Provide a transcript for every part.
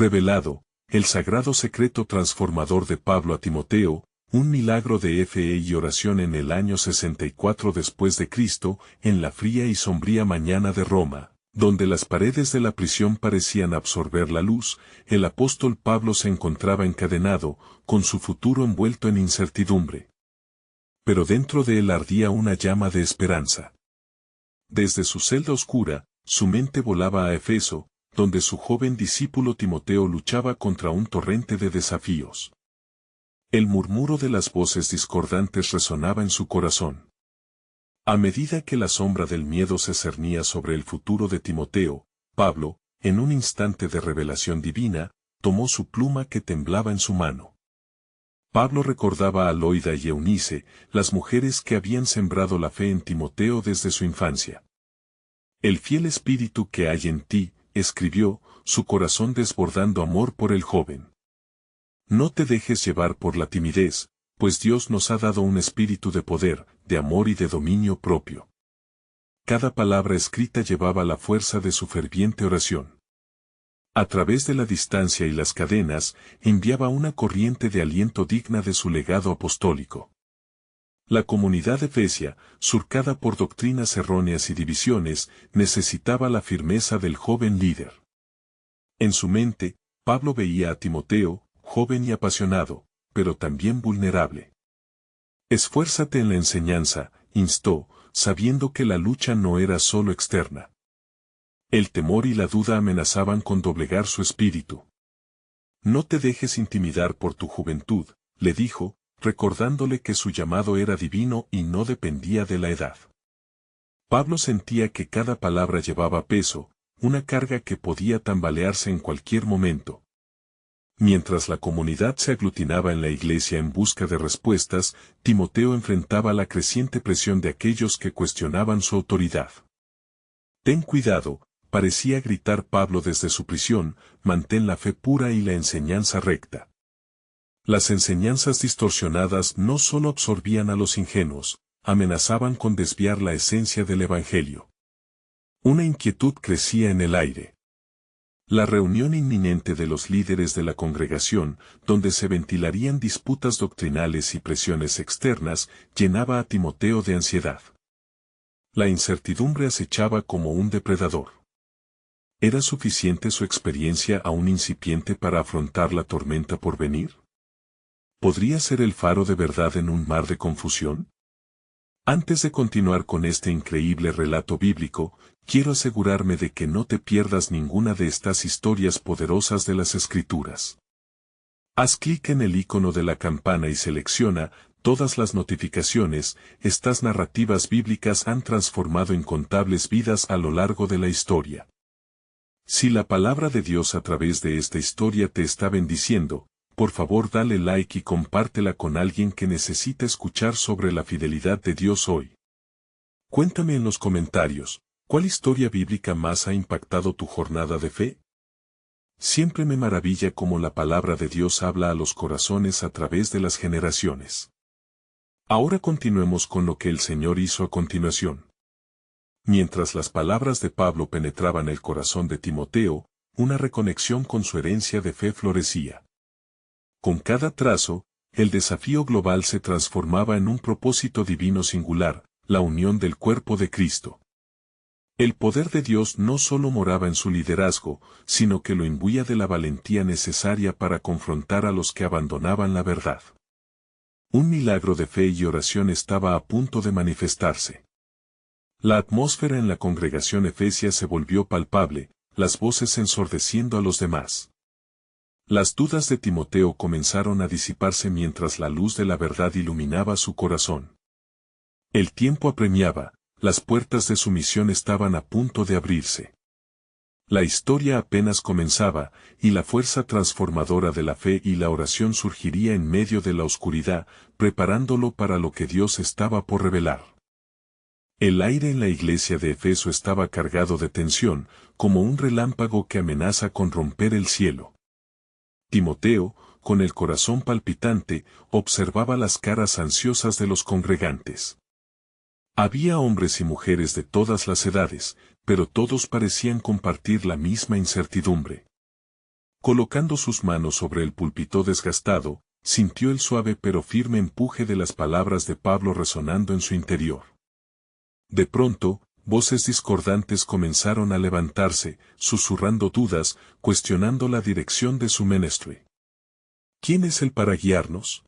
revelado, el sagrado secreto transformador de Pablo a Timoteo, un milagro de fe y oración en el año 64 después de Cristo, en la fría y sombría mañana de Roma, donde las paredes de la prisión parecían absorber la luz, el apóstol Pablo se encontraba encadenado, con su futuro envuelto en incertidumbre. Pero dentro de él ardía una llama de esperanza. Desde su celda oscura, su mente volaba a Efeso, donde su joven discípulo Timoteo luchaba contra un torrente de desafíos. El murmuro de las voces discordantes resonaba en su corazón. A medida que la sombra del miedo se cernía sobre el futuro de Timoteo, Pablo, en un instante de revelación divina, tomó su pluma que temblaba en su mano. Pablo recordaba a Loida y Eunice, las mujeres que habían sembrado la fe en Timoteo desde su infancia. El fiel espíritu que hay en ti, escribió, su corazón desbordando amor por el joven. No te dejes llevar por la timidez, pues Dios nos ha dado un espíritu de poder, de amor y de dominio propio. Cada palabra escrita llevaba la fuerza de su ferviente oración. A través de la distancia y las cadenas, enviaba una corriente de aliento digna de su legado apostólico. La comunidad efesia, surcada por doctrinas erróneas y divisiones, necesitaba la firmeza del joven líder. En su mente, Pablo veía a Timoteo, joven y apasionado, pero también vulnerable. Esfuérzate en la enseñanza, instó, sabiendo que la lucha no era solo externa. El temor y la duda amenazaban con doblegar su espíritu. No te dejes intimidar por tu juventud, le dijo, recordándole que su llamado era divino y no dependía de la edad. Pablo sentía que cada palabra llevaba peso, una carga que podía tambalearse en cualquier momento. Mientras la comunidad se aglutinaba en la iglesia en busca de respuestas, Timoteo enfrentaba la creciente presión de aquellos que cuestionaban su autoridad. Ten cuidado, parecía gritar Pablo desde su prisión, mantén la fe pura y la enseñanza recta. Las enseñanzas distorsionadas no solo absorbían a los ingenuos, amenazaban con desviar la esencia del Evangelio. Una inquietud crecía en el aire. La reunión inminente de los líderes de la congregación, donde se ventilarían disputas doctrinales y presiones externas, llenaba a Timoteo de ansiedad. La incertidumbre acechaba como un depredador. ¿Era suficiente su experiencia aún incipiente para afrontar la tormenta por venir? ¿Podría ser el faro de verdad en un mar de confusión? Antes de continuar con este increíble relato bíblico, quiero asegurarme de que no te pierdas ninguna de estas historias poderosas de las Escrituras. Haz clic en el icono de la campana y selecciona todas las notificaciones. Estas narrativas bíblicas han transformado incontables vidas a lo largo de la historia. Si la palabra de Dios a través de esta historia te está bendiciendo, por favor dale like y compártela con alguien que necesita escuchar sobre la fidelidad de Dios hoy. Cuéntame en los comentarios, ¿cuál historia bíblica más ha impactado tu jornada de fe? Siempre me maravilla cómo la palabra de Dios habla a los corazones a través de las generaciones. Ahora continuemos con lo que el Señor hizo a continuación. Mientras las palabras de Pablo penetraban el corazón de Timoteo, una reconexión con su herencia de fe florecía. Con cada trazo, el desafío global se transformaba en un propósito divino singular, la unión del cuerpo de Cristo. El poder de Dios no solo moraba en su liderazgo, sino que lo imbuía de la valentía necesaria para confrontar a los que abandonaban la verdad. Un milagro de fe y oración estaba a punto de manifestarse. La atmósfera en la congregación efesia se volvió palpable, las voces ensordeciendo a los demás. Las dudas de Timoteo comenzaron a disiparse mientras la luz de la verdad iluminaba su corazón. El tiempo apremiaba, las puertas de su misión estaban a punto de abrirse. La historia apenas comenzaba, y la fuerza transformadora de la fe y la oración surgiría en medio de la oscuridad, preparándolo para lo que Dios estaba por revelar. El aire en la iglesia de Efeso estaba cargado de tensión, como un relámpago que amenaza con romper el cielo. Timoteo, con el corazón palpitante, observaba las caras ansiosas de los congregantes. Había hombres y mujeres de todas las edades, pero todos parecían compartir la misma incertidumbre. Colocando sus manos sobre el púlpito desgastado, sintió el suave pero firme empuje de las palabras de Pablo resonando en su interior. De pronto, voces discordantes comenzaron a levantarse, susurrando dudas, cuestionando la dirección de su menester. ¿Quién es él para guiarnos?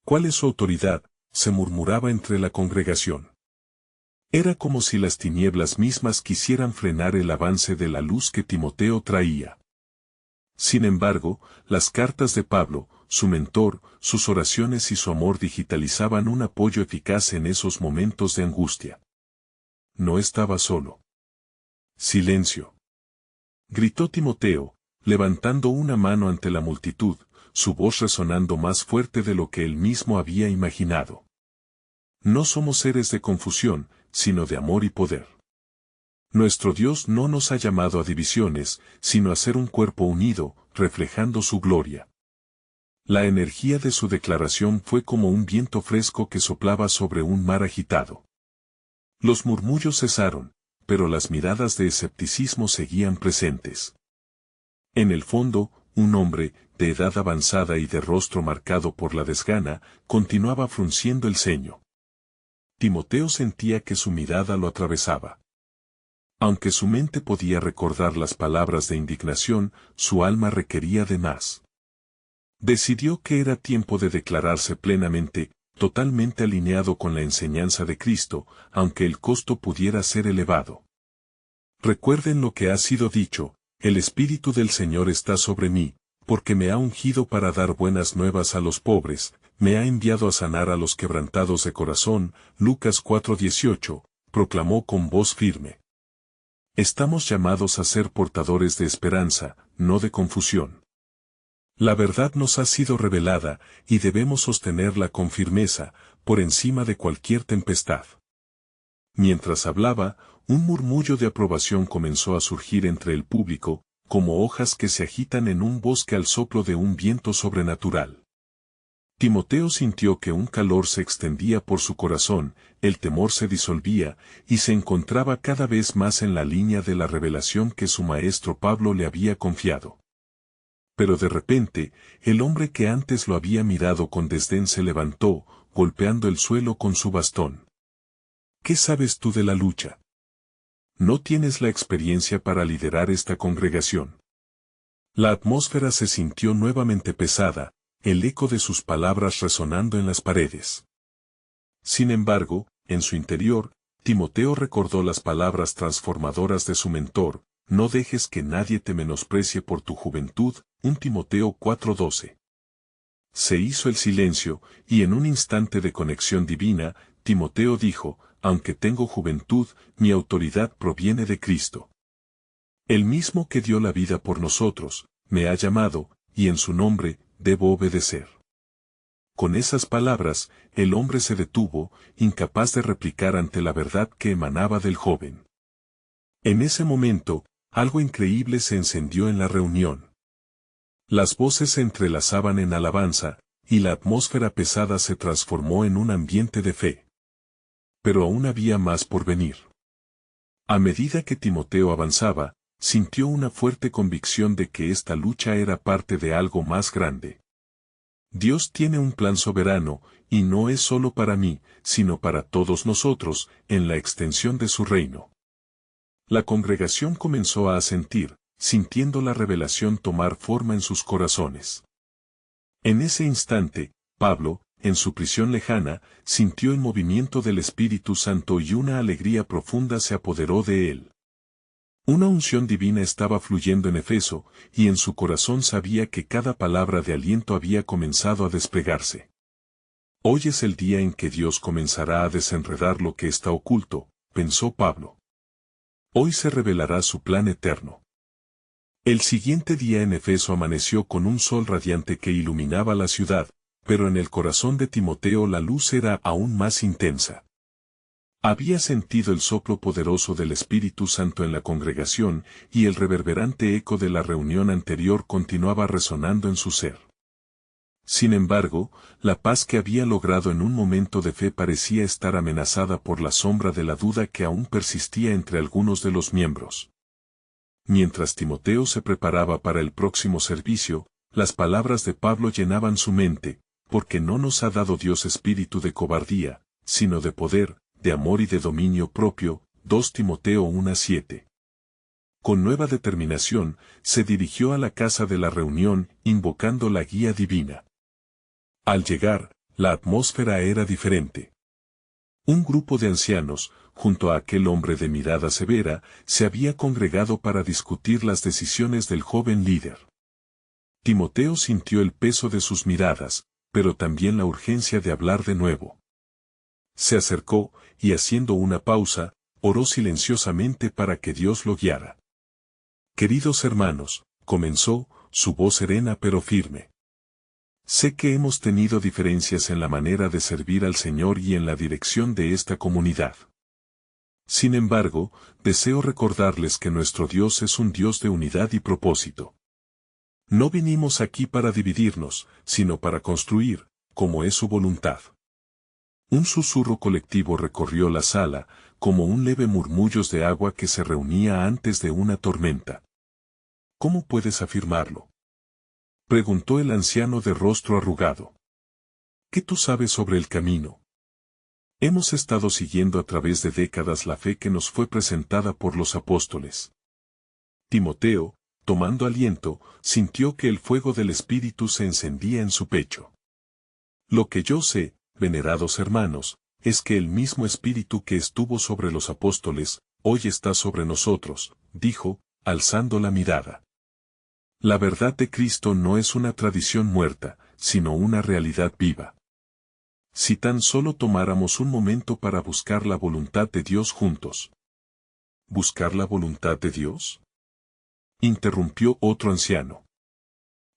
¿Cuál es su autoridad?, se murmuraba entre la congregación. Era como si las tinieblas mismas quisieran frenar el avance de la luz que Timoteo traía. Sin embargo, las cartas de Pablo, su mentor, sus oraciones y su amor digitalizaban un apoyo eficaz en esos momentos de angustia. No estaba solo. Silencio. Gritó Timoteo, levantando una mano ante la multitud, su voz resonando más fuerte de lo que él mismo había imaginado. No somos seres de confusión, sino de amor y poder. Nuestro Dios no nos ha llamado a divisiones, sino a ser un cuerpo unido, reflejando su gloria. La energía de su declaración fue como un viento fresco que soplaba sobre un mar agitado. Los murmullos cesaron, pero las miradas de escepticismo seguían presentes. En el fondo, un hombre, de edad avanzada y de rostro marcado por la desgana, continuaba frunciendo el ceño. Timoteo sentía que su mirada lo atravesaba. Aunque su mente podía recordar las palabras de indignación, su alma requería de más. Decidió que era tiempo de declararse plenamente, totalmente alineado con la enseñanza de Cristo, aunque el costo pudiera ser elevado. Recuerden lo que ha sido dicho, el Espíritu del Señor está sobre mí, porque me ha ungido para dar buenas nuevas a los pobres, me ha enviado a sanar a los quebrantados de corazón, Lucas 4:18, proclamó con voz firme. Estamos llamados a ser portadores de esperanza, no de confusión. La verdad nos ha sido revelada, y debemos sostenerla con firmeza, por encima de cualquier tempestad. Mientras hablaba, un murmullo de aprobación comenzó a surgir entre el público, como hojas que se agitan en un bosque al soplo de un viento sobrenatural. Timoteo sintió que un calor se extendía por su corazón, el temor se disolvía, y se encontraba cada vez más en la línea de la revelación que su maestro Pablo le había confiado. Pero de repente, el hombre que antes lo había mirado con desdén se levantó, golpeando el suelo con su bastón. ¿Qué sabes tú de la lucha? No tienes la experiencia para liderar esta congregación. La atmósfera se sintió nuevamente pesada, el eco de sus palabras resonando en las paredes. Sin embargo, en su interior, Timoteo recordó las palabras transformadoras de su mentor, no dejes que nadie te menosprecie por tu juventud, 1 Timoteo 4:12. Se hizo el silencio, y en un instante de conexión divina, Timoteo dijo, aunque tengo juventud, mi autoridad proviene de Cristo. El mismo que dio la vida por nosotros, me ha llamado, y en su nombre, debo obedecer. Con esas palabras, el hombre se detuvo, incapaz de replicar ante la verdad que emanaba del joven. En ese momento, algo increíble se encendió en la reunión. Las voces se entrelazaban en alabanza, y la atmósfera pesada se transformó en un ambiente de fe. Pero aún había más por venir. A medida que Timoteo avanzaba, sintió una fuerte convicción de que esta lucha era parte de algo más grande. Dios tiene un plan soberano, y no es solo para mí, sino para todos nosotros, en la extensión de su reino. La congregación comenzó a asentir, sintiendo la revelación tomar forma en sus corazones. En ese instante, Pablo, en su prisión lejana, sintió el movimiento del Espíritu Santo y una alegría profunda se apoderó de él. Una unción divina estaba fluyendo en Efeso, y en su corazón sabía que cada palabra de aliento había comenzado a desplegarse. Hoy es el día en que Dios comenzará a desenredar lo que está oculto, pensó Pablo. Hoy se revelará su plan eterno. El siguiente día en Efeso amaneció con un sol radiante que iluminaba la ciudad, pero en el corazón de Timoteo la luz era aún más intensa. Había sentido el soplo poderoso del Espíritu Santo en la congregación, y el reverberante eco de la reunión anterior continuaba resonando en su ser. Sin embargo, la paz que había logrado en un momento de fe parecía estar amenazada por la sombra de la duda que aún persistía entre algunos de los miembros. Mientras Timoteo se preparaba para el próximo servicio, las palabras de Pablo llenaban su mente, porque no nos ha dado Dios espíritu de cobardía, sino de poder, de amor y de dominio propio. 2 Timoteo 1:7. Con nueva determinación, se dirigió a la casa de la reunión, invocando la guía divina. Al llegar, la atmósfera era diferente. Un grupo de ancianos, junto a aquel hombre de mirada severa, se había congregado para discutir las decisiones del joven líder. Timoteo sintió el peso de sus miradas, pero también la urgencia de hablar de nuevo. Se acercó, y haciendo una pausa, oró silenciosamente para que Dios lo guiara. Queridos hermanos, comenzó, su voz serena pero firme. Sé que hemos tenido diferencias en la manera de servir al Señor y en la dirección de esta comunidad. Sin embargo, deseo recordarles que nuestro Dios es un Dios de unidad y propósito. No vinimos aquí para dividirnos, sino para construir, como es su voluntad. Un susurro colectivo recorrió la sala, como un leve murmullo de agua que se reunía antes de una tormenta. ¿Cómo puedes afirmarlo?, preguntó el anciano de rostro arrugado. ¿Qué tú sabes sobre el camino? Hemos estado siguiendo a través de décadas la fe que nos fue presentada por los apóstoles. Timoteo, tomando aliento, sintió que el fuego del Espíritu se encendía en su pecho. Lo que yo sé, venerados hermanos, es que el mismo Espíritu que estuvo sobre los apóstoles, hoy está sobre nosotros, dijo, alzando la mirada. La verdad de Cristo no es una tradición muerta, sino una realidad viva. Si tan solo tomáramos un momento para buscar la voluntad de Dios juntos. ¿Buscar la voluntad de Dios?, interrumpió otro anciano.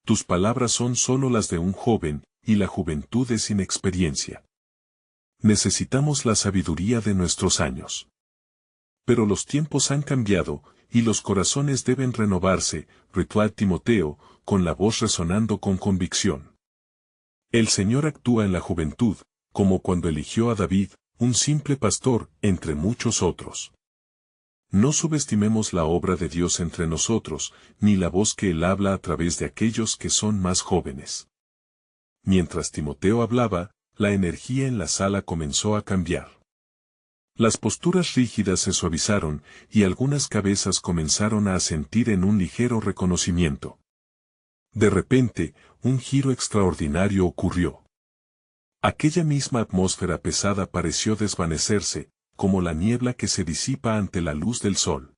Tus palabras son solo las de un joven, y la juventud es inexperiencia. Necesitamos la sabiduría de nuestros años. Pero los tiempos han cambiado, y los corazones deben renovarse, replicó Timoteo, con la voz resonando con convicción. El Señor actúa en la juventud, como cuando eligió a David, un simple pastor, entre muchos otros. No subestimemos la obra de Dios entre nosotros, ni la voz que Él habla a través de aquellos que son más jóvenes. Mientras Timoteo hablaba, la energía en la sala comenzó a cambiar. Las posturas rígidas se suavizaron, y algunas cabezas comenzaron a asentir en un ligero reconocimiento. De repente, un giro extraordinario ocurrió. Aquella misma atmósfera pesada pareció desvanecerse, como la niebla que se disipa ante la luz del sol.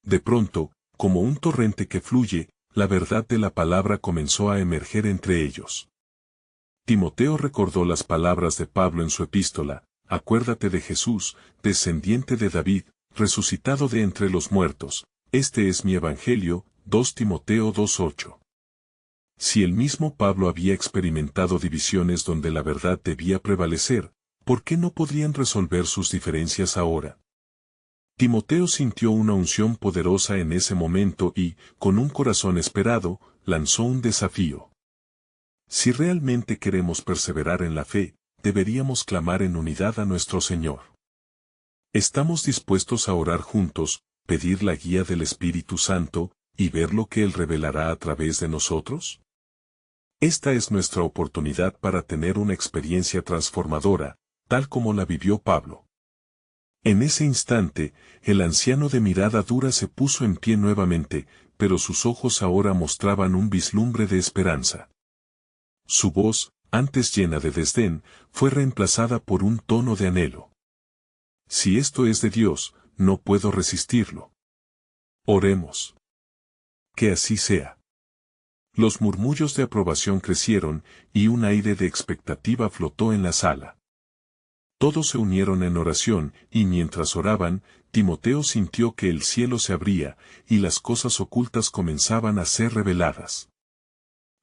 De pronto, como un torrente que fluye, la verdad de la palabra comenzó a emerger entre ellos. Timoteo recordó las palabras de Pablo en su epístola: acuérdate de Jesús, descendiente de David, resucitado de entre los muertos, este es mi evangelio. 2 Timoteo 2:8. Si el mismo Pablo había experimentado divisiones donde la verdad debía prevalecer, ¿por qué no podrían resolver sus diferencias ahora? Timoteo sintió una unción poderosa en ese momento y, con un corazón esperado, lanzó un desafío. Si realmente queremos perseverar en la fe, deberíamos clamar en unidad a nuestro Señor. ¿Estamos dispuestos a orar juntos, pedir la guía del Espíritu Santo, y ver lo que Él revelará a través de nosotros? Esta es nuestra oportunidad para tener una experiencia transformadora, tal como la vivió Pablo. En ese instante, el anciano de mirada dura se puso en pie nuevamente, pero sus ojos ahora mostraban un vislumbre de esperanza. Su voz, antes llena de desdén, fue reemplazada por un tono de anhelo. Si esto es de Dios, no puedo resistirlo. Oremos. Que así sea. Los murmullos de aprobación crecieron, y un aire de expectativa flotó en la sala. Todos se unieron en oración, y mientras oraban, Timoteo sintió que el cielo se abría, y las cosas ocultas comenzaban a ser reveladas.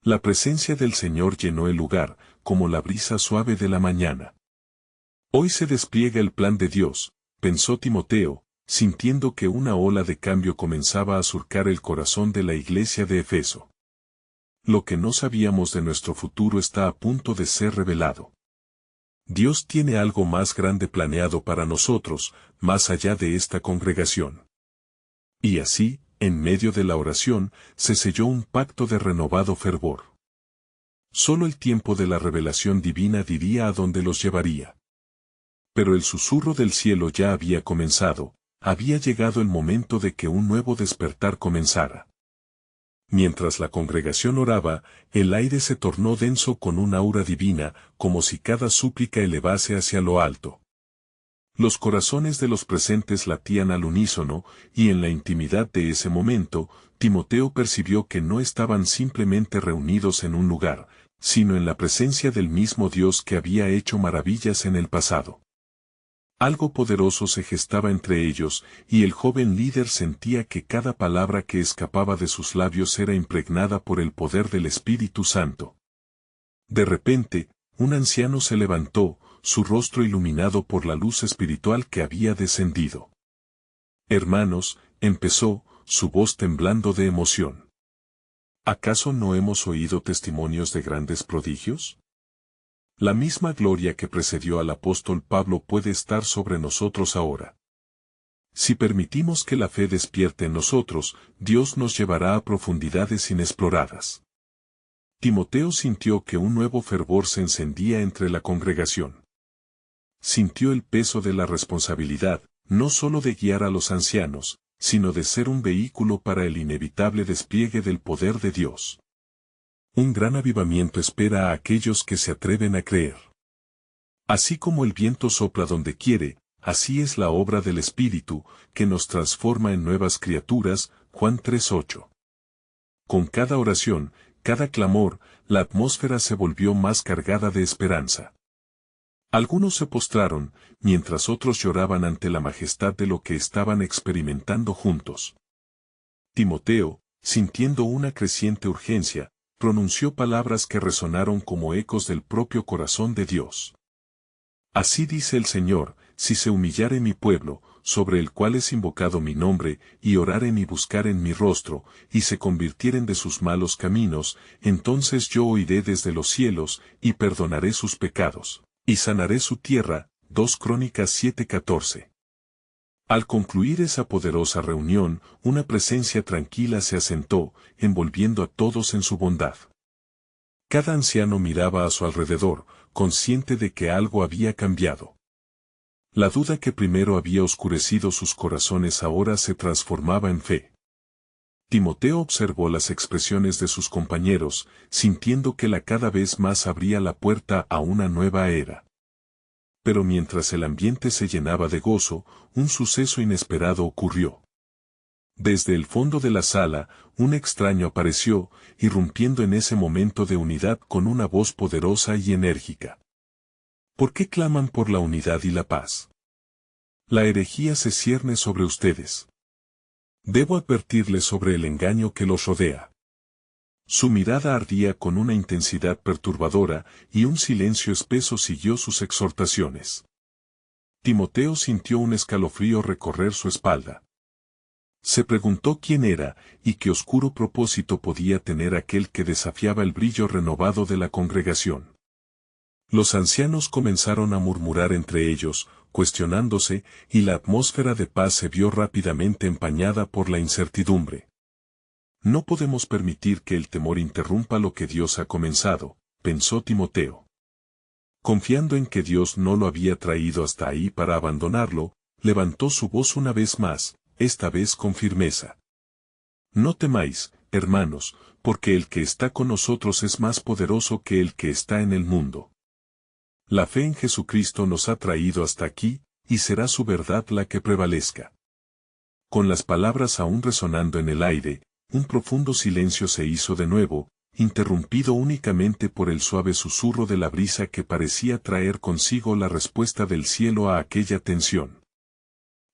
La presencia del Señor llenó el lugar, como la brisa suave de la mañana. Hoy se despliega el plan de Dios, pensó Timoteo, sintiendo que una ola de cambio comenzaba a surcar el corazón de la iglesia de Efeso. Lo que no sabíamos de nuestro futuro está a punto de ser revelado. Dios tiene algo más grande planeado para nosotros, más allá de esta congregación. Y así, en medio de la oración, se selló un pacto de renovado fervor. Solo el tiempo de la revelación divina diría a dónde los llevaría. Pero el susurro del cielo ya había comenzado, había llegado el momento de que un nuevo despertar comenzara. Mientras la congregación oraba, el aire se tornó denso con un aura divina, como si cada súplica elevase hacia lo alto. Los corazones de los presentes latían al unísono, y en la intimidad de ese momento, Timoteo percibió que no estaban simplemente reunidos en un lugar, sino en la presencia del mismo Dios que había hecho maravillas en el pasado. Algo poderoso se gestaba entre ellos, y el joven líder sentía que cada palabra que escapaba de sus labios era impregnada por el poder del Espíritu Santo. De repente, un anciano se levantó, su rostro iluminado por la luz espiritual que había descendido. Hermanos, empezó, su voz temblando de emoción. ¿Acaso no hemos oído testimonios de grandes prodigios? La misma gloria que precedió al apóstol Pablo puede estar sobre nosotros ahora. Si permitimos que la fe despierte en nosotros, Dios nos llevará a profundidades inexploradas. Timoteo sintió que un nuevo fervor se encendía entre la congregación. Sintió el peso de la responsabilidad, no solo de guiar a los ancianos, sino de ser un vehículo para el inevitable despliegue del poder de Dios. Un gran avivamiento espera a aquellos que se atreven a creer. Así como el viento sopla donde quiere, así es la obra del Espíritu, que nos transforma en nuevas criaturas, Juan 3:8. Con cada oración, cada clamor, la atmósfera se volvió más cargada de esperanza. Algunos se postraron, mientras otros lloraban ante la majestad de lo que estaban experimentando juntos. Timoteo, sintiendo una creciente urgencia, pronunció palabras que resonaron como ecos del propio corazón de Dios. Así dice el Señor, si se humillare mi pueblo, sobre el cual es invocado mi nombre, y oraren y buscaren mi rostro, y se convirtieren de sus malos caminos, entonces yo oiré desde los cielos, y perdonaré sus pecados, y sanaré su tierra. 2 Crónicas 7:14. Al concluir esa poderosa reunión, una presencia tranquila se asentó, envolviendo a todos en su bondad. Cada anciano miraba a su alrededor, consciente de que algo había cambiado. La duda que primero había oscurecido sus corazones ahora se transformaba en fe. Timoteo observó las expresiones de sus compañeros, sintiendo que la cada vez más abría la puerta a una nueva era. Pero mientras el ambiente se llenaba de gozo, un suceso inesperado ocurrió. Desde el fondo de la sala, un extraño apareció, irrumpiendo en ese momento de unidad con una voz poderosa y enérgica. ¿Por qué claman por la unidad y la paz? La herejía se cierne sobre ustedes. Debo advertirles sobre el engaño que los rodea. Su mirada ardía con una intensidad perturbadora, y un silencio espeso siguió sus exhortaciones. Timoteo sintió un escalofrío recorrer su espalda. Se preguntó quién era, y qué oscuro propósito podía tener aquel que desafiaba el brillo renovado de la congregación. Los ancianos comenzaron a murmurar entre ellos, cuestionándose, y la atmósfera de paz se vio rápidamente empañada por la incertidumbre. No podemos permitir que el temor interrumpa lo que Dios ha comenzado, pensó Timoteo. Confiando en que Dios no lo había traído hasta ahí para abandonarlo, levantó su voz una vez más, esta vez con firmeza. No temáis, hermanos, porque el que está con nosotros es más poderoso que el que está en el mundo. La fe en Jesucristo nos ha traído hasta aquí, y será su verdad la que prevalezca. Con las palabras aún resonando en el aire, un profundo silencio se hizo de nuevo, interrumpido únicamente por el suave susurro de la brisa que parecía traer consigo la respuesta del cielo a aquella tensión.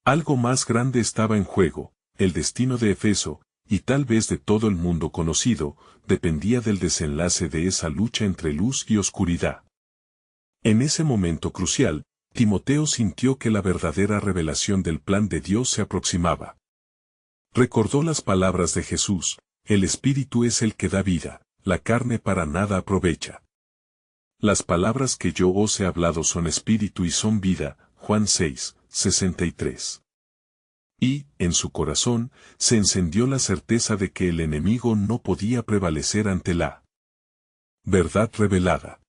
Algo más grande estaba en juego, el destino de Efeso, y tal vez de todo el mundo conocido, dependía del desenlace de esa lucha entre luz y oscuridad. En ese momento crucial, Timoteo sintió que la verdadera revelación del plan de Dios se aproximaba. Recordó las palabras de Jesús, el Espíritu es el que da vida, la carne para nada aprovecha. Las palabras que yo os he hablado son espíritu y son vida, Juan 6:63. Y, en su corazón, se encendió la certeza de que el enemigo no podía prevalecer ante la verdad revelada.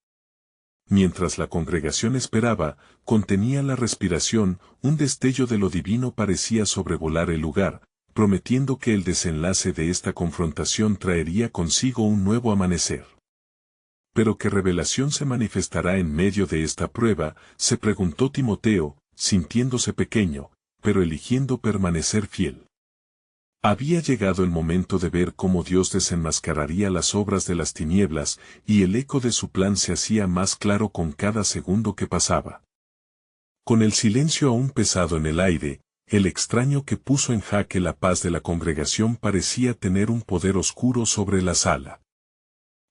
Mientras la congregación esperaba, contenía la respiración, un destello de lo divino parecía sobrevolar el lugar, prometiendo que el desenlace de esta confrontación traería consigo un nuevo amanecer. ¿Pero qué revelación se manifestará en medio de esta prueba?, se preguntó Timoteo, sintiéndose pequeño, pero eligiendo permanecer fiel. Había llegado el momento de ver cómo Dios desenmascararía las obras de las tinieblas, y el eco de su plan se hacía más claro con cada segundo que pasaba. Con el silencio aún pesado en el aire, el extraño que puso en jaque la paz de la congregación parecía tener un poder oscuro sobre la sala.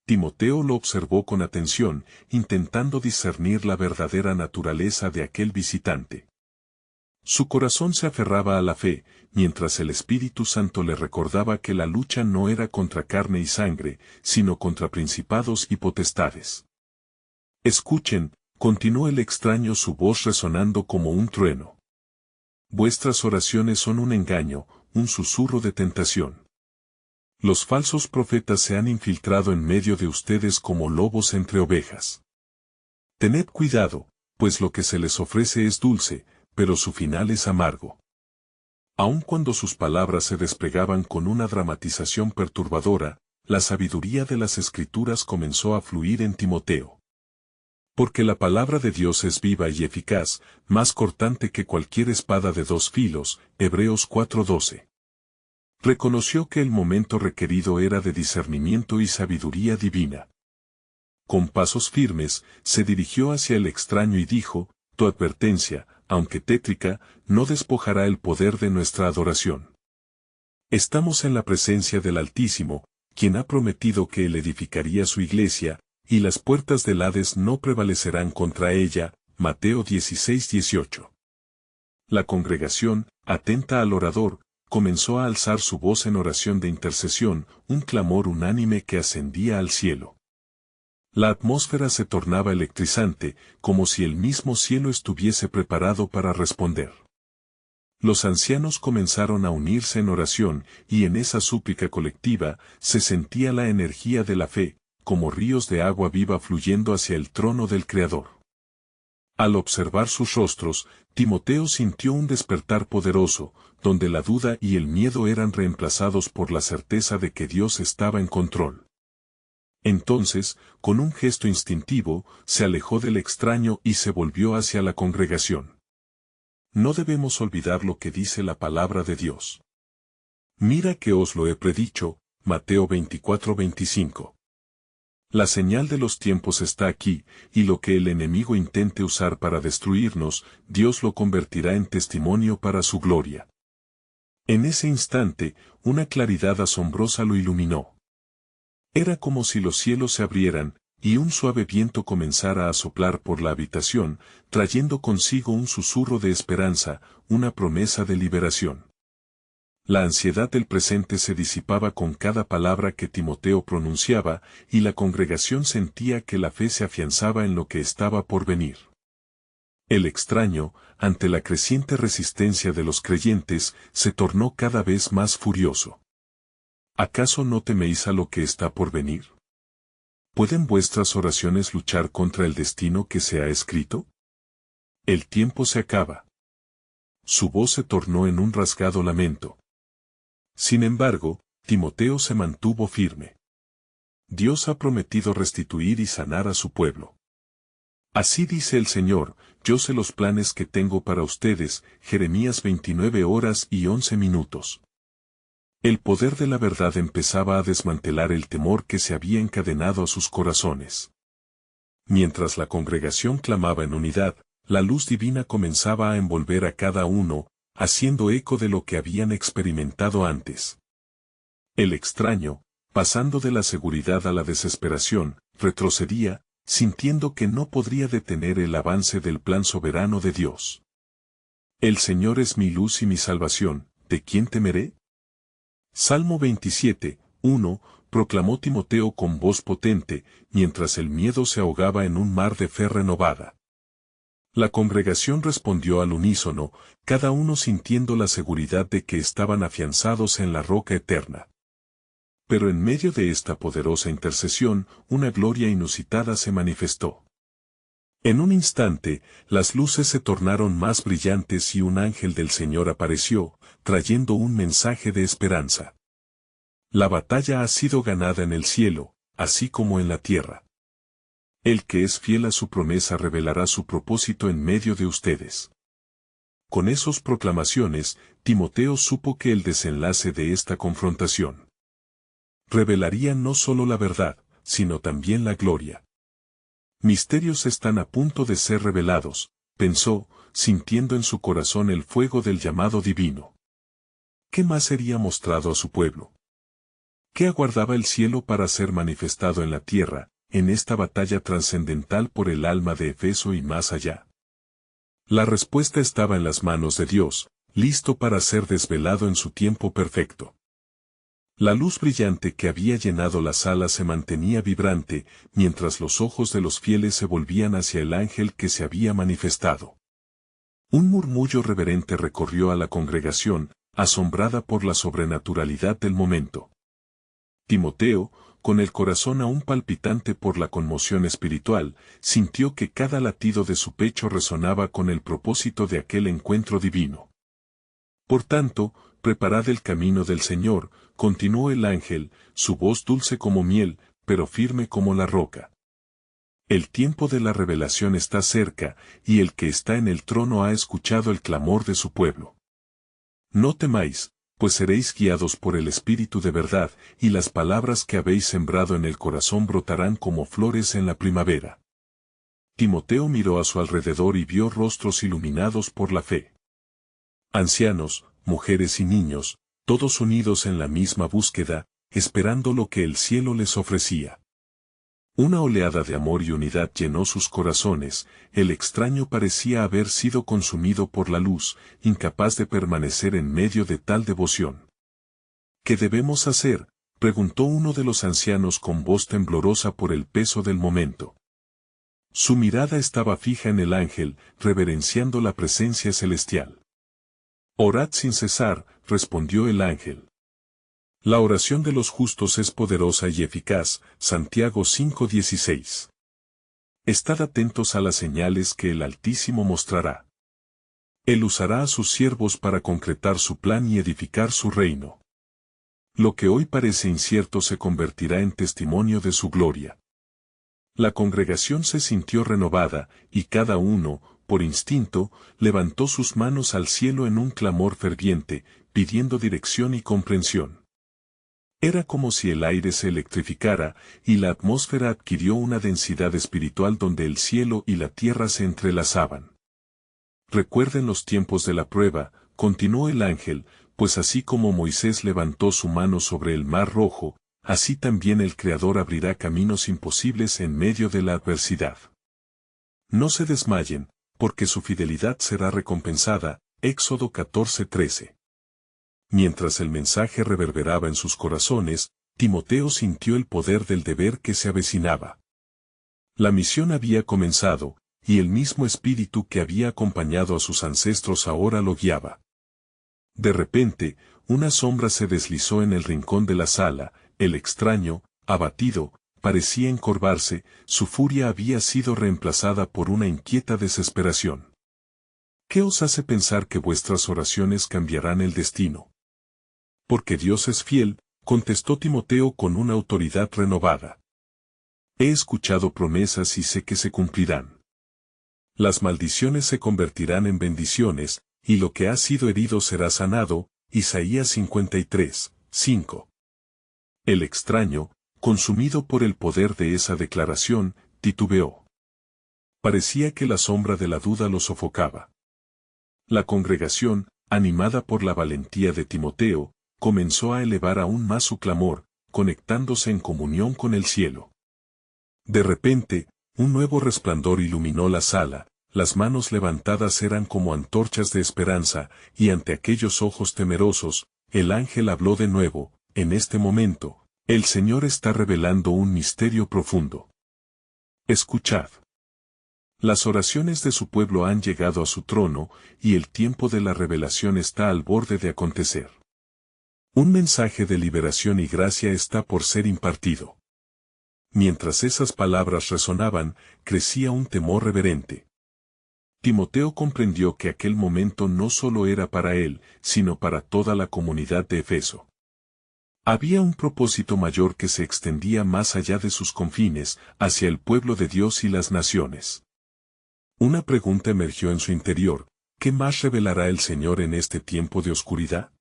Timoteo lo observó con atención, intentando discernir la verdadera naturaleza de aquel visitante. Su corazón se aferraba a la fe, mientras el Espíritu Santo le recordaba que la lucha no era contra carne y sangre, sino contra principados y potestades. Escuchen, continuó el extraño, su voz resonando como un trueno. Vuestras oraciones son un engaño, un susurro de tentación. Los falsos profetas se han infiltrado en medio de ustedes como lobos entre ovejas. Tened cuidado, pues lo que se les ofrece es dulce, pero su final es amargo. Aun cuando sus palabras se desplegaban con una dramatización perturbadora, la sabiduría de las Escrituras comenzó a fluir en Timoteo. Porque la palabra de Dios es viva y eficaz, más cortante que cualquier espada de dos filos, Hebreos 4:12. Reconoció que el momento requerido era de discernimiento y sabiduría divina. Con pasos firmes, se dirigió hacia el extraño y dijo: tu advertencia, aunque tétrica, no despojará el poder de nuestra adoración. Estamos en la presencia del Altísimo, quien ha prometido que él edificaría su iglesia, y las puertas del Hades no prevalecerán contra ella. Mateo 16:18. La congregación, atenta al orador, comenzó a alzar su voz en oración de intercesión, un clamor unánime que ascendía al cielo. La atmósfera se tornaba electrizante, como si el mismo cielo estuviese preparado para responder. Los ancianos comenzaron a unirse en oración, y en esa súplica colectiva se sentía la energía de la fe, como ríos de agua viva fluyendo hacia el trono del Creador. Al observar sus rostros, Timoteo sintió un despertar poderoso, donde la duda y el miedo eran reemplazados por la certeza de que Dios estaba en control. Entonces, con un gesto instintivo, se alejó del extraño y se volvió hacia la congregación. No debemos olvidar lo que dice la palabra de Dios. Mira que os lo he predicho, Mateo 24:25. La señal de los tiempos está aquí, y lo que el enemigo intente usar para destruirnos, Dios lo convertirá en testimonio para su gloria. En ese instante, una claridad asombrosa lo iluminó. Era como si los cielos se abrieran, y un suave viento comenzara a soplar por la habitación, trayendo consigo un susurro de esperanza, una promesa de liberación. La ansiedad del presente se disipaba con cada palabra que Timoteo pronunciaba, y la congregación sentía que la fe se afianzaba en lo que estaba por venir. El extraño, ante la creciente resistencia de los creyentes, se tornó cada vez más furioso. ¿Acaso no teméis a lo que está por venir? ¿Pueden vuestras oraciones luchar contra el destino que se ha escrito? El tiempo se acaba. Su voz se tornó en un rasgado lamento. Sin embargo, Timoteo se mantuvo firme. Dios ha prometido restituir y sanar a su pueblo. Así dice el Señor: yo sé los planes que tengo para ustedes. Jeremías 29:11. El poder de la verdad empezaba a desmantelar el temor que se había encadenado a sus corazones. Mientras la congregación clamaba en unidad, la luz divina comenzaba a envolver a cada uno, haciendo eco de lo que habían experimentado antes. El extraño, pasando de la seguridad a la desesperación, retrocedía, sintiendo que no podría detener el avance del plan soberano de Dios. El Señor es mi luz y mi salvación, ¿de quién temeré? Salmo 27:1, proclamó Timoteo con voz potente, mientras el miedo se ahogaba en un mar de fe renovada. La congregación respondió al unísono, cada uno sintiendo la seguridad de que estaban afianzados en la roca eterna. Pero en medio de esta poderosa intercesión, una gloria inusitada se manifestó. En un instante, las luces se tornaron más brillantes y un ángel del Señor apareció, trayendo un mensaje de esperanza. La batalla ha sido ganada en el cielo, así como en la tierra. El que es fiel a su promesa revelará su propósito en medio de ustedes. Con esas proclamaciones, Timoteo supo que el desenlace de esta confrontación revelaría no solo la verdad, sino también la gloria. Misterios están a punto de ser revelados, pensó, sintiendo en su corazón el fuego del llamado divino. ¿Qué más sería mostrado a su pueblo? ¿Qué aguardaba el cielo para ser manifestado en la tierra, en esta batalla trascendental por el alma de Efeso y más allá? La respuesta estaba en las manos de Dios, listo para ser desvelado en su tiempo perfecto. La luz brillante que había llenado la sala se mantenía vibrante, mientras los ojos de los fieles se volvían hacia el ángel que se había manifestado. Un murmullo reverente recorrió a la congregación, asombrada por la sobrenaturalidad del momento. Timoteo, con el corazón aún palpitante por la conmoción espiritual, sintió que cada latido de su pecho resonaba con el propósito de aquel encuentro divino. Por tanto, preparad el camino del Señor, continuó el ángel, su voz dulce como miel, pero firme como la roca. El tiempo de la revelación está cerca, y el que está en el trono ha escuchado el clamor de su pueblo. No temáis, pues seréis guiados por el Espíritu de verdad, y las palabras que habéis sembrado en el corazón brotarán como flores en la primavera. Timoteo miró a su alrededor y vio rostros iluminados por la fe. Ancianos, mujeres y niños, todos unidos en la misma búsqueda, esperando lo que el cielo les ofrecía. Una oleada de amor y unidad llenó sus corazones, el extraño parecía haber sido consumido por la luz, incapaz de permanecer en medio de tal devoción. ¿Qué debemos hacer?, preguntó uno de los ancianos con voz temblorosa por el peso del momento. Su mirada estaba fija en el ángel, reverenciando la presencia celestial. Orad sin cesar, respondió el ángel. La oración de los justos es poderosa y eficaz, Santiago 5:16. Estad atentos a las señales que el Altísimo mostrará. Él usará a sus siervos para concretar su plan y edificar su reino. Lo que hoy parece incierto se convertirá en testimonio de su gloria. La congregación se sintió renovada, y cada uno, por instinto, levantó sus manos al cielo en un clamor ferviente, pidiendo dirección y comprensión. Era como si el aire se electrificara, y la atmósfera adquirió una densidad espiritual donde el cielo y la tierra se entrelazaban. Recuerden los tiempos de la prueba, continuó el ángel, pues así como Moisés levantó su mano sobre el mar rojo, así también el Creador abrirá caminos imposibles en medio de la adversidad. No se desmayen, porque su fidelidad será recompensada, Éxodo 14:13. Mientras el mensaje reverberaba en sus corazones, Timoteo sintió el poder del deber que se avecinaba. La misión había comenzado, y el mismo espíritu que había acompañado a sus ancestros ahora lo guiaba. De repente, una sombra se deslizó en el rincón de la sala, el extraño, abatido, parecía encorvarse, su furia había sido reemplazada por una inquieta desesperación. ¿Qué os hace pensar que vuestras oraciones cambiarán el destino? Porque Dios es fiel, contestó Timoteo con una autoridad renovada. He escuchado promesas y sé que se cumplirán. Las maldiciones se convertirán en bendiciones, y lo que ha sido herido será sanado, Isaías 53:5. El extraño, consumido por el poder de esa declaración, titubeó. Parecía que la sombra de la duda lo sofocaba. La congregación, animada por la valentía de Timoteo, comenzó a elevar aún más su clamor, conectándose en comunión con el cielo. De repente, un nuevo resplandor iluminó la sala, las manos levantadas eran como antorchas de esperanza, y ante aquellos ojos temerosos, el ángel habló de nuevo, en este momento, el Señor está revelando un misterio profundo. Escuchad. Las oraciones de su pueblo han llegado a su trono, y el tiempo de la revelación está al borde de acontecer. Un mensaje de liberación y gracia está por ser impartido. Mientras esas palabras resonaban, crecía un temor reverente. Timoteo comprendió que aquel momento no solo era para él, sino para toda la comunidad de Efeso. Había un propósito mayor que se extendía más allá de sus confines, hacia el pueblo de Dios y las naciones. Una pregunta emergió en su interior: ¿qué más revelará el Señor en este tiempo de oscuridad?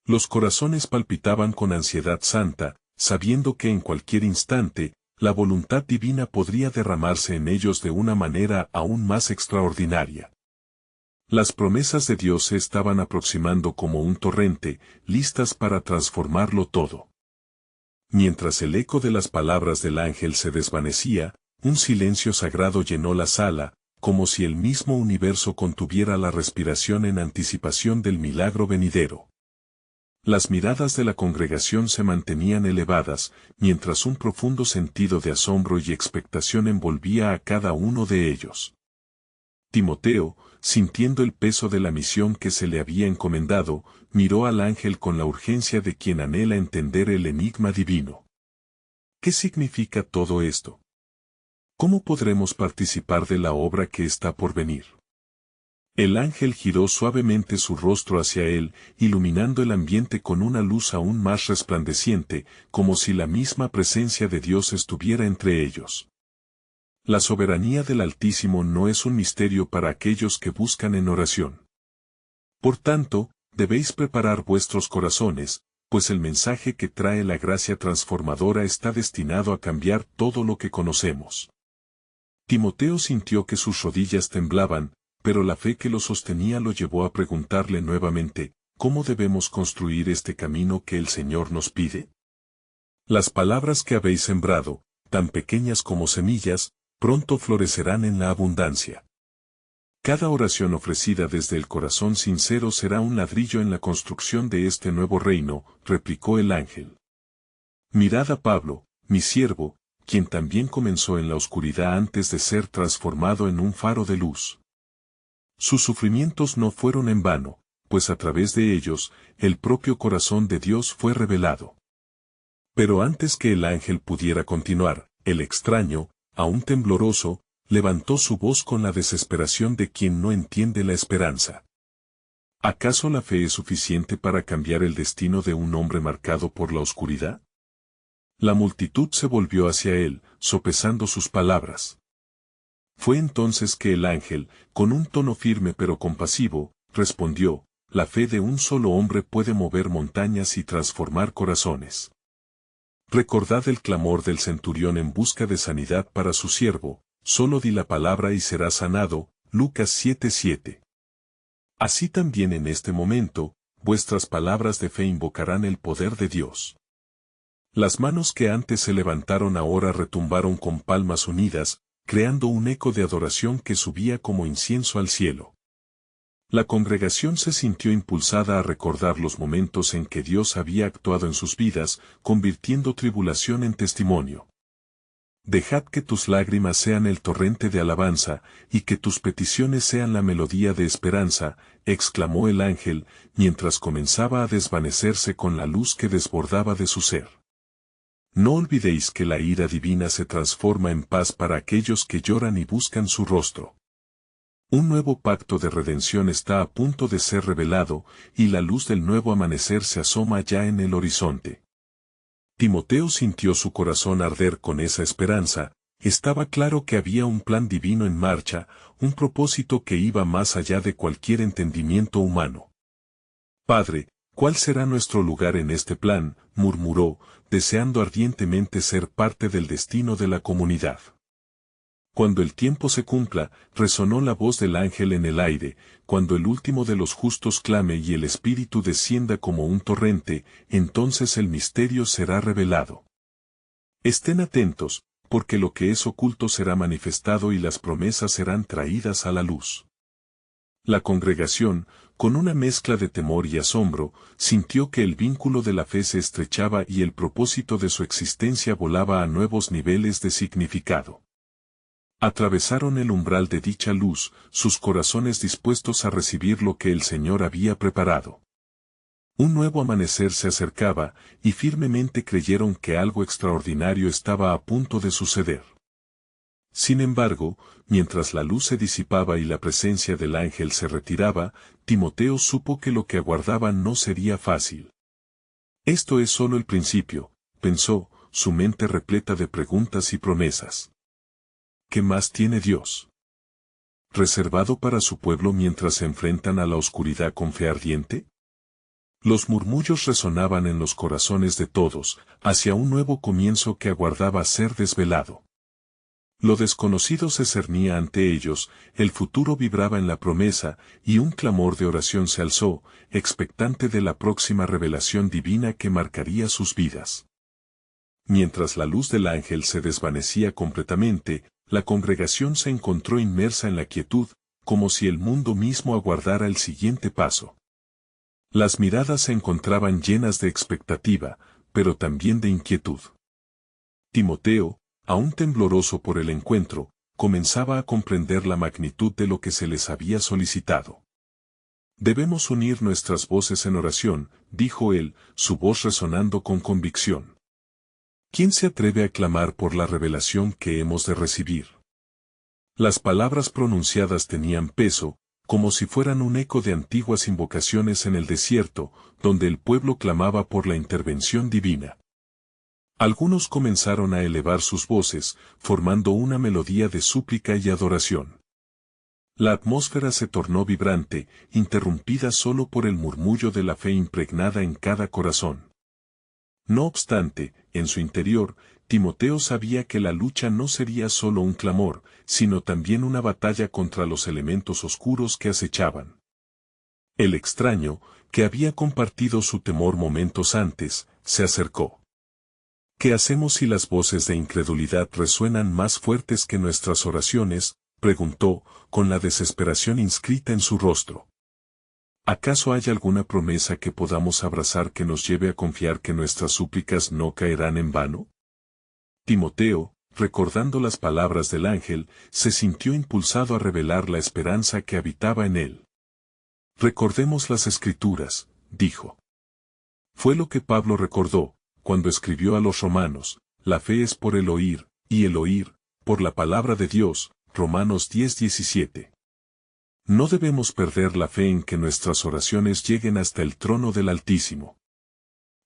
Los corazones palpitaban con ansiedad santa, sabiendo que en cualquier instante, la voluntad divina podría derramarse en ellos de una manera aún más extraordinaria. Las promesas de Dios se estaban aproximando como un torrente, listas para transformarlo todo. Mientras el eco de las palabras del ángel se desvanecía, un silencio sagrado llenó la sala, como si el mismo universo contuviera la respiración en anticipación del milagro venidero. Las miradas de la congregación se mantenían elevadas, mientras un profundo sentido de asombro y expectación envolvía a cada uno de ellos. Timoteo, sintiendo el peso de la misión que se le había encomendado, miró al ángel con la urgencia de quien anhela entender el enigma divino. ¿Qué significa todo esto? ¿Cómo podremos participar de la obra que está por venir? El ángel giró suavemente su rostro hacia él, iluminando el ambiente con una luz aún más resplandeciente, como si la misma presencia de Dios estuviera entre ellos. La soberanía del Altísimo no es un misterio para aquellos que buscan en oración. Por tanto, debéis preparar vuestros corazones, pues el mensaje que trae la gracia transformadora está destinado a cambiar todo lo que conocemos. Timoteo sintió que sus rodillas temblaban, pero la fe que lo sostenía lo llevó a preguntarle nuevamente: ¿cómo debemos construir este camino que el Señor nos pide? Las palabras que habéis sembrado, tan pequeñas como semillas, pronto florecerán en la abundancia. Cada oración ofrecida desde el corazón sincero será un ladrillo en la construcción de este nuevo reino, replicó el ángel. Mirad a Pablo, mi siervo, quien también comenzó en la oscuridad antes de ser transformado en un faro de luz. Sus sufrimientos no fueron en vano, pues a través de ellos, el propio corazón de Dios fue revelado. Pero antes que el ángel pudiera continuar, el extraño, aún tembloroso, levantó su voz con la desesperación de quien no entiende la esperanza. ¿Acaso la fe es suficiente para cambiar el destino de un hombre marcado por la oscuridad? La multitud se volvió hacia él, sopesando sus palabras. Fue entonces que el ángel, con un tono firme pero compasivo, respondió: la fe de un solo hombre puede mover montañas y transformar corazones. Recordad el clamor del centurión en busca de sanidad para su siervo: solo di la palabra y será sanado. Lucas 7:7. Así también en este momento, vuestras palabras de fe invocarán el poder de Dios. Las manos que antes se levantaron ahora retumbaron con palmas unidas, creando un eco de adoración que subía como incienso al cielo. La congregación se sintió impulsada a recordar los momentos en que Dios había actuado en sus vidas, convirtiendo tribulación en testimonio. Dejad que tus lágrimas sean el torrente de alabanza, y que tus peticiones sean la melodía de esperanza, exclamó el ángel, mientras comenzaba a desvanecerse con la luz que desbordaba de su ser. No olvidéis que la ira divina se transforma en paz para aquellos que lloran y buscan su rostro. Un nuevo pacto de redención está a punto de ser revelado, y la luz del nuevo amanecer se asoma ya en el horizonte. Timoteo sintió su corazón arder con esa esperanza. Estaba claro que había un plan divino en marcha, un propósito que iba más allá de cualquier entendimiento humano. Padre, ¿cuál será nuestro lugar en este plan?, murmuró, deseando ardientemente ser parte del destino de la comunidad. Cuando el tiempo se cumpla, resonó la voz del ángel en el aire: cuando el último de los justos clame y el Espíritu descienda como un torrente, entonces el misterio será revelado. Estén atentos, porque lo que es oculto será manifestado y las promesas serán traídas a la luz. La congregación, con una mezcla de temor y asombro, sintió que el vínculo de la fe se estrechaba y el propósito de su existencia volaba a nuevos niveles de significado. Atravesaron el umbral de dicha luz, sus corazones dispuestos a recibir lo que el Señor había preparado. Un nuevo amanecer se acercaba, y firmemente creyeron que algo extraordinario estaba a punto de suceder. Sin embargo, mientras la luz se disipaba y la presencia del ángel se retiraba, Timoteo supo que lo que aguardaba no sería fácil. Esto es solo el principio, pensó, su mente repleta de preguntas y promesas. ¿Qué más tiene Dios reservado para su pueblo mientras se enfrentan a la oscuridad con fe ardiente? Los murmullos resonaban en los corazones de todos, hacia un nuevo comienzo que aguardaba ser desvelado. Lo desconocido se cernía ante ellos, el futuro vibraba en la promesa, y un clamor de oración se alzó, expectante de la próxima revelación divina que marcaría sus vidas. Mientras la luz del ángel se desvanecía completamente, la congregación se encontró inmersa en la quietud, como si el mundo mismo aguardara el siguiente paso. Las miradas se encontraban llenas de expectativa, pero también de inquietud. Timoteo, aún tembloroso por el encuentro, comenzaba a comprender la magnitud de lo que se les había solicitado. Debemos unir nuestras voces en oración, dijo él, su voz resonando con convicción. ¿Quién se atreve a clamar por la revelación que hemos de recibir? Las palabras pronunciadas tenían peso, como si fueran un eco de antiguas invocaciones en el desierto, donde el pueblo clamaba por la intervención divina. Algunos comenzaron a elevar sus voces, formando una melodía de súplica y adoración. La atmósfera se tornó vibrante, interrumpida solo por el murmullo de la fe impregnada en cada corazón. No obstante, en su interior, Timoteo sabía que la lucha no sería solo un clamor, sino también una batalla contra los elementos oscuros que acechaban. El extraño, que había compartido su temor momentos antes, se acercó. ¿Qué hacemos si las voces de incredulidad resuenan más fuertes que nuestras oraciones?, preguntó, con la desesperación inscrita en su rostro. ¿Acaso hay alguna promesa que podamos abrazar que nos lleve a confiar que nuestras súplicas no caerán en vano? Timoteo, recordando las palabras del ángel, se sintió impulsado a revelar la esperanza que habitaba en él. Recordemos las Escrituras, dijo. Fue lo que Pablo recordó, cuando escribió a los romanos, la fe es por el oír, y el oír, por la palabra de Dios, Romanos 10:17. No debemos perder la fe en que nuestras oraciones lleguen hasta el trono del Altísimo.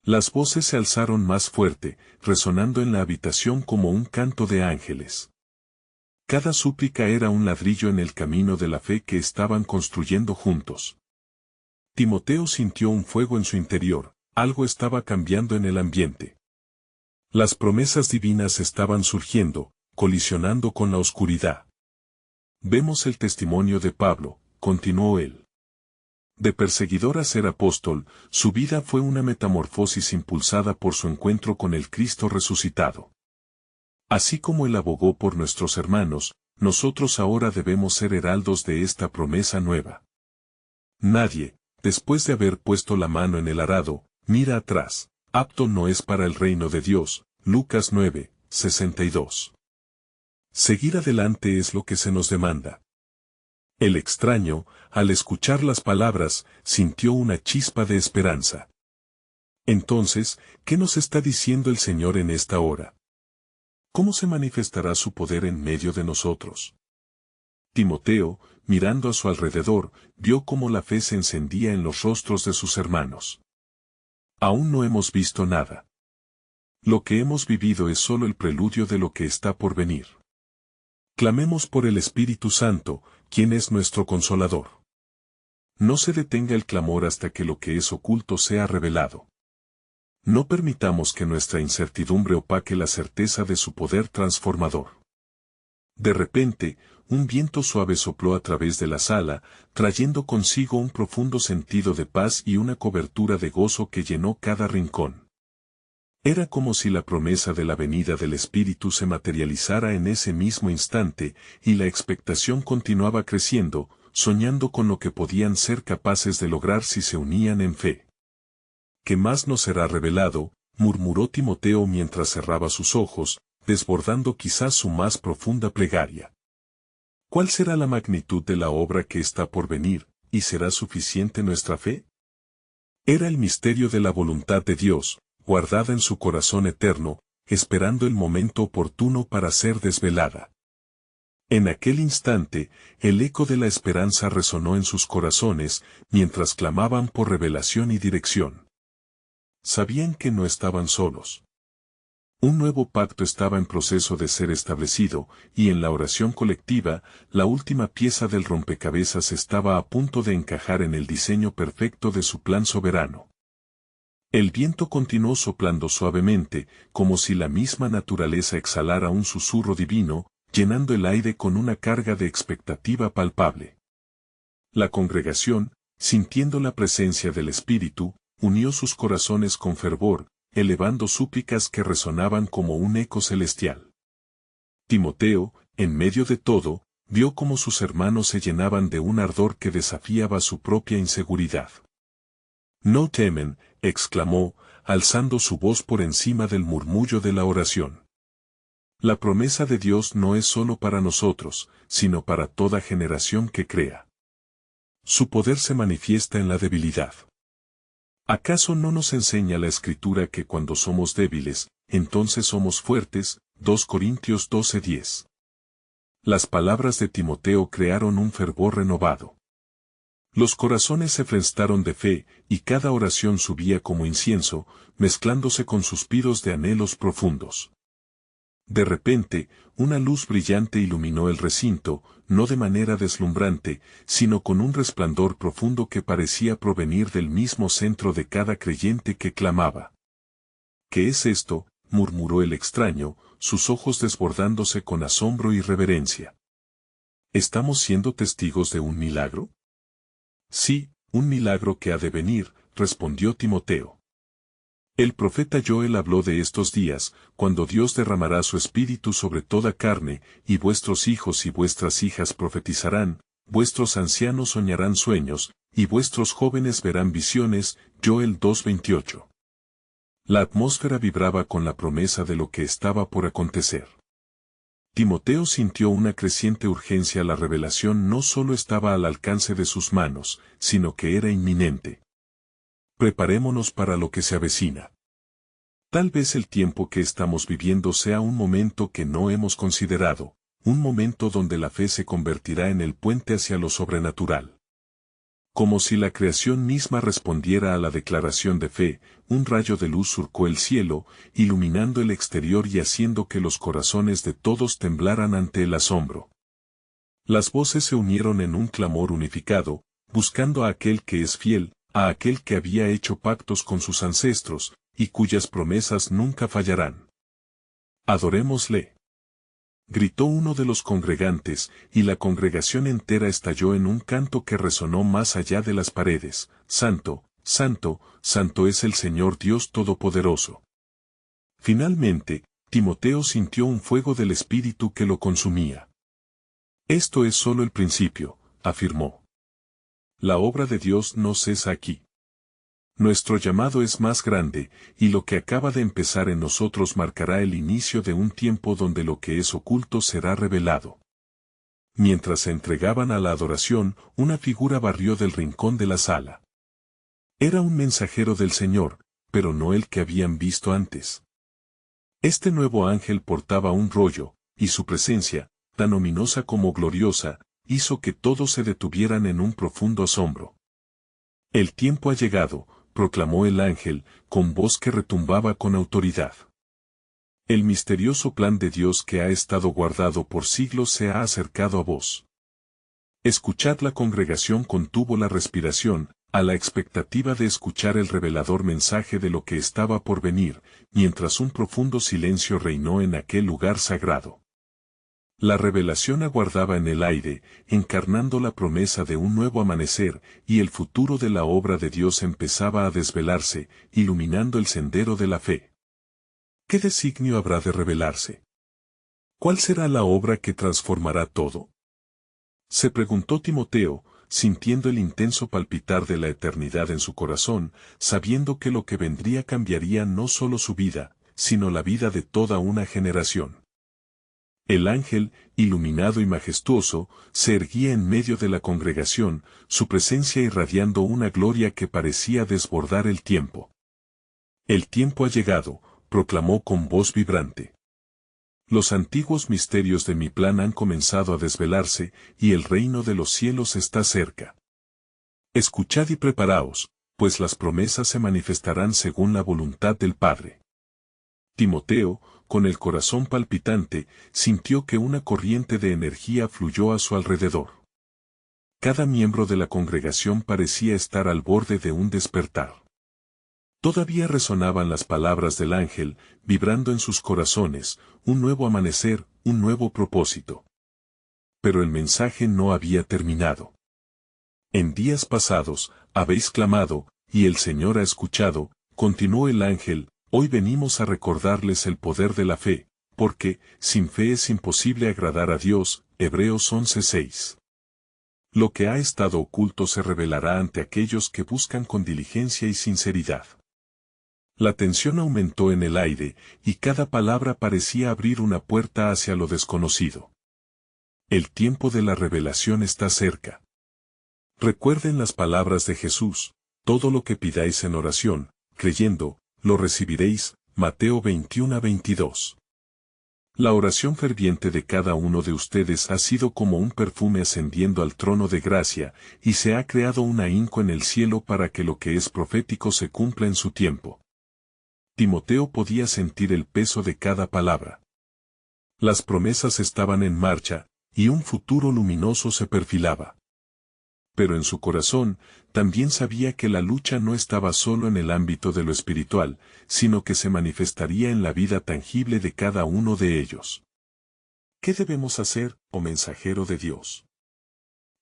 Las voces se alzaron más fuerte, resonando en la habitación como un canto de ángeles. Cada súplica era un ladrillo en el camino de la fe que estaban construyendo juntos. Timoteo sintió un fuego en su interior, algo estaba cambiando en el ambiente. Las promesas divinas estaban surgiendo, colisionando con la oscuridad. Vemos el testimonio de Pablo, continuó él. De perseguidor a ser apóstol, su vida fue una metamorfosis impulsada por su encuentro con el Cristo resucitado. Así como él abogó por nuestros hermanos, nosotros ahora debemos ser heraldos de esta promesa nueva. Nadie, después de haber puesto la mano en el arado, mira atrás, apto no es para el reino de Dios. Lucas 9:62. Seguir adelante es lo que se nos demanda. El extraño, al escuchar las palabras, sintió una chispa de esperanza. Entonces, ¿qué nos está diciendo el Señor en esta hora? ¿Cómo se manifestará su poder en medio de nosotros? Timoteo, mirando a su alrededor, vio cómo la fe se encendía en los rostros de sus hermanos. Aún no hemos visto nada. Lo que hemos vivido es solo el preludio de lo que está por venir. Clamemos por el Espíritu Santo, quien es nuestro consolador. No se detenga el clamor hasta que lo que es oculto sea revelado. No permitamos que nuestra incertidumbre opaque la certeza de su poder transformador. De repente, un viento suave sopló a través de la sala, trayendo consigo un profundo sentido de paz y una cobertura de gozo que llenó cada rincón. Era como si la promesa de la venida del Espíritu se materializara en ese mismo instante, y la expectación continuaba creciendo, soñando con lo que podían ser capaces de lograr si se unían en fe. ¿Qué más nos será revelado?, murmuró Timoteo mientras cerraba sus ojos, desbordando quizás su más profunda plegaria. ¿Cuál será la magnitud de la obra que está por venir, y será suficiente nuestra fe? Era el misterio de la voluntad de Dios, guardada en su corazón eterno, esperando el momento oportuno para ser desvelada. En aquel instante, el eco de la esperanza resonó en sus corazones, mientras clamaban por revelación y dirección. Sabían que no estaban solos. Un nuevo pacto estaba en proceso de ser establecido, y en la oración colectiva, la última pieza del rompecabezas estaba a punto de encajar en el diseño perfecto de su plan soberano. El viento continuó soplando suavemente, como si la misma naturaleza exhalara un susurro divino, llenando el aire con una carga de expectativa palpable. La congregación, sintiendo la presencia del Espíritu, unió sus corazones con fervor, elevando súplicas que resonaban como un eco celestial. Timoteo, en medio de todo, vio cómo sus hermanos se llenaban de un ardor que desafiaba su propia inseguridad. «No temen», exclamó, alzando su voz por encima del murmullo de la oración. La promesa de Dios no es solo para nosotros, sino para toda generación que crea. Su poder se manifiesta en la debilidad. ¿Acaso no nos enseña la Escritura que cuando somos débiles, entonces somos fuertes? 2 Corintios 12:10. Las palabras de Timoteo crearon un fervor renovado. Los corazones se frenaron de fe, y cada oración subía como incienso, mezclándose con suspiros de anhelos profundos. De repente, una luz brillante iluminó el recinto, no de manera deslumbrante, sino con un resplandor profundo que parecía provenir del mismo centro de cada creyente que clamaba. «¿Qué es esto?», murmuró el extraño, sus ojos desbordándose con asombro y reverencia. ¿Estamos siendo testigos de un milagro? Sí, un milagro que ha de venir, respondió Timoteo. El profeta Joel habló de estos días, cuando Dios derramará su espíritu sobre toda carne, y vuestros hijos y vuestras hijas profetizarán, vuestros ancianos soñarán sueños, y vuestros jóvenes verán visiones. Joel 2:28. La atmósfera vibraba con la promesa de lo que estaba por acontecer. Timoteo sintió una creciente urgencia. La revelación no solo estaba al alcance de sus manos, sino que era inminente. Preparémonos para lo que se avecina. Tal vez el tiempo que estamos viviendo sea un momento que no hemos considerado, un momento donde la fe se convertirá en el puente hacia lo sobrenatural. Como si la creación misma respondiera a la declaración de fe, un rayo de luz surcó el cielo, iluminando el exterior y haciendo que los corazones de todos temblaran ante el asombro. Las voces se unieron en un clamor unificado, buscando a aquel que es fiel, a aquel que había hecho pactos con sus ancestros, y cuyas promesas nunca fallarán. «Adorémosle», gritó uno de los congregantes, y la congregación entera estalló en un canto que resonó más allá de las paredes. «Santo, santo, santo es el Señor Dios Todopoderoso». Finalmente, Timoteo sintió un fuego del Espíritu que lo consumía. «Esto es solo el principio», afirmó. «La obra de Dios no cesa aquí. Nuestro llamado es más grande, y lo que acaba de empezar en nosotros marcará el inicio de un tiempo donde lo que es oculto será revelado». Mientras se entregaban a la adoración, una figura barrió del rincón de la sala. Era un mensajero del Señor, pero no el que habían visto antes. Este nuevo ángel portaba un rollo, y su presencia, tan ominosa como gloriosa, hizo que todos se detuvieran en un profundo asombro. «El tiempo ha llegado», proclamó el ángel, con voz que retumbaba con autoridad. «El misterioso plan de Dios que ha estado guardado por siglos se ha acercado a vos». Escuchad. La congregación contuvo la respiración, a la expectativa de escuchar el revelador mensaje de lo que estaba por venir, mientras un profundo silencio reinó en aquel lugar sagrado. La revelación aguardaba en el aire, encarnando la promesa de un nuevo amanecer, y el futuro de la obra de Dios empezaba a desvelarse, iluminando el sendero de la fe. ¿Qué designio habrá de revelarse? ¿Cuál será la obra que transformará todo? Se preguntó Timoteo, sintiendo el intenso palpitar de la eternidad en su corazón, sabiendo que lo que vendría cambiaría no solo su vida, sino la vida de toda una generación. El ángel, iluminado y majestuoso, se erguía en medio de la congregación, su presencia irradiando una gloria que parecía desbordar el tiempo. El tiempo ha llegado, proclamó con voz vibrante. Los antiguos misterios de mi plan han comenzado a desvelarse, y el reino de los cielos está cerca. Escuchad y preparaos, pues las promesas se manifestarán según la voluntad del Padre. Timoteo, con el corazón palpitante, sintió que una corriente de energía fluyó a su alrededor. Cada miembro de la congregación parecía estar al borde de un despertar. Todavía resonaban las palabras del ángel, vibrando en sus corazones, un nuevo amanecer, un nuevo propósito. Pero el mensaje no había terminado. En días pasados, habéis clamado, y el Señor ha escuchado, continuó el ángel, hoy venimos a recordarles el poder de la fe, porque, sin fe es imposible agradar a Dios, Hebreos 11:6. Lo que ha estado oculto se revelará ante aquellos que buscan con diligencia y sinceridad. La tensión aumentó en el aire, y cada palabra parecía abrir una puerta hacia lo desconocido. El tiempo de la revelación está cerca. Recuerden las palabras de Jesús, todo lo que pidáis en oración, creyendo, lo recibiréis, Mateo 21:22. La oración ferviente de cada uno de ustedes ha sido como un perfume ascendiendo al trono de gracia, y se ha creado un ahínco en el cielo para que lo que es profético se cumpla en su tiempo. Timoteo podía sentir el peso de cada palabra. Las promesas estaban en marcha, y un futuro luminoso se perfilaba. Pero en su corazón, también sabía que la lucha no estaba solo en el ámbito de lo espiritual, sino que se manifestaría en la vida tangible de cada uno de ellos. ¿Qué debemos hacer, oh mensajero de Dios?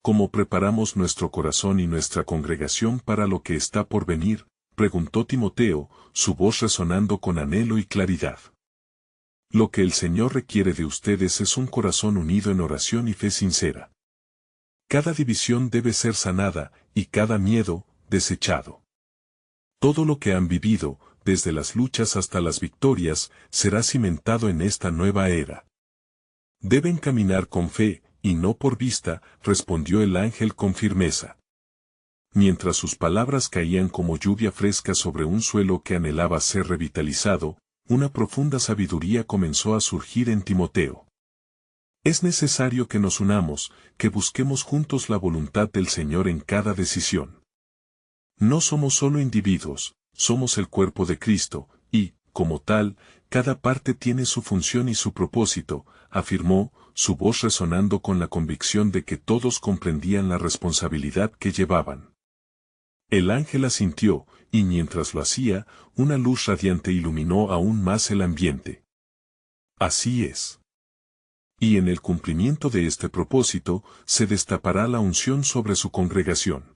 ¿Cómo preparamos nuestro corazón y nuestra congregación para lo que está por venir?, preguntó Timoteo, su voz resonando con anhelo y claridad. Lo que el Señor requiere de ustedes es un corazón unido en oración y fe sincera. Cada división debe ser sanada, y cada miedo, desechado. Todo lo que han vivido, desde las luchas hasta las victorias, será cimentado en esta nueva era. Deben caminar con fe, y no por vista, respondió el ángel con firmeza. Mientras sus palabras caían como lluvia fresca sobre un suelo que anhelaba ser revitalizado, una profunda sabiduría comenzó a surgir en Timoteo. Es necesario que nos unamos, que busquemos juntos la voluntad del Señor en cada decisión. No somos solo individuos, somos el cuerpo de Cristo, y, como tal, cada parte tiene su función y su propósito, afirmó, su voz resonando con la convicción de que todos comprendían la responsabilidad que llevaban. El ángel asintió, y mientras lo hacía, una luz radiante iluminó aún más el ambiente. Así es. Y en el cumplimiento de este propósito, se destapará la unción sobre su congregación.